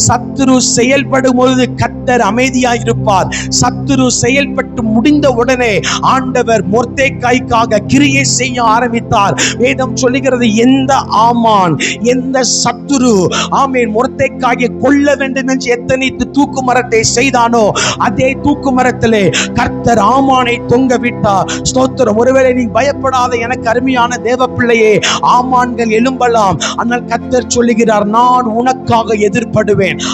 சத்துரு செயல்படும் பொழுது கர்த்தர் அமைதியாயிருப்பார். சத்துரு செயல்பட்டு முடிந்த உடனே ஆண்டவர் மொர்தெகாய்க்காக கிரியை செய்ய ஆரம்பித்தார். வேதம் சொல்லுகிறது, எந்த ஆமான், எந்த சத்துரு ஆமென் மொர்தெகாயை கொல்ல வேண்டும் என்று எத்தனைத்து தூக்கு மரத்தை செய்தானோ அதே தூக்கு மரத்திலே கர்த்தர் ஆமானை தொங்க விட்டார். ஸ்தோத்திரம். ஒருவேளை நீ பயப்படாத எனக்கு அருமையான தேவ பிள்ளையே, ஆமான்கள் எழும்பலாம், ஆனால் கர்த்தர் சொல்லுகிறார், நான் உனக்காக எதிர்ப்ப.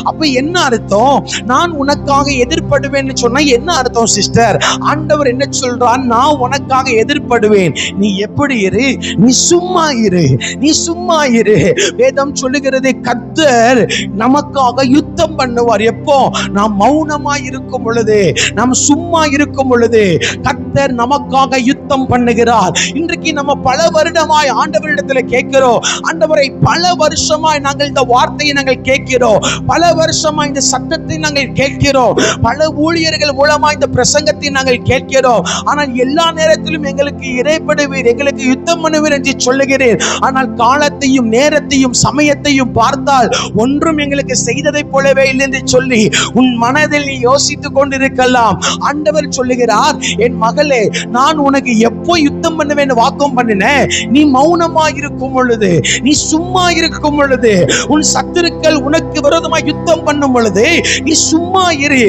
அப்ப என்ன அர்த்தம்? நான் உனக்காக எதிர்ப்படுவேன் சொன்னா என்ன அர்த்தம் சிஸ்டர்? ஆண்டவர் என்ன சொல்றார்? நான் உனக்காக எதிர்ப்படுவேன். நீ எப்படி இரு? நீ சும்மா இரு, நீ சும்மா இரு. வேதம் சொல்லுகிறது, கர்த்தர் நமக்காக யுத்தம் பண்ணுவார். எப்போ? நாம் மௌனமா இருக்கும் பொழுது, நாம் சும்மா இருக்கும் பொழுது கர்த்தர் நமக்காக யுத்தம் பண்ணுகிறார். இன்றைக்கு நம்ம பல வருடமாய் ஆண்டவரிடத்தில் கேட்கிறோம், ஆண்டவரை பல வருஷமாய் நாங்கள் இந்த வார்த்தையை நாங்கள் கேட்கிறோம், பல வருஷமா இந்த சத்தத்தை நாங்கள் கேட்கிறோம், பல ஊழியர்கள் மூலமா இந்த பிரசங்கத்தை நாங்கள் கேட்கிறோம். ஆனால் எல்லா நேரத்திலும் எங்களுக்கு இறைப்படுவீர், எங்களுக்கு யுத்தம் பண்ணுவீர் என்று சொல்லுகிறேன். ஆனால் காலத்தையும் நேரத்தையும் சமயத்தையும் பார்த்தால் ஒன்றும் எங்களுக்கு செய்ததை போலவே இல்லை என்று சொல்லி உன் மனதில் நீ யோசித்துக் கொண்டிருக்கலாம். ஆண்டவர் சொல்லுகிறார், என் மகளே, நான் உனக்கு எப்போ யுத்தம் பண்ணுவேன் வாக்கம் பண்ணினேன்? நீ மௌனமா இருக்கும் பொழுது, நீ சும்மா இருக்கும் பொழுது, உன் சத்துருக்கள் உனக்கு விரோதமாக யுத்தம் பண்ணும் பொழுது நீ சும்மா இரு.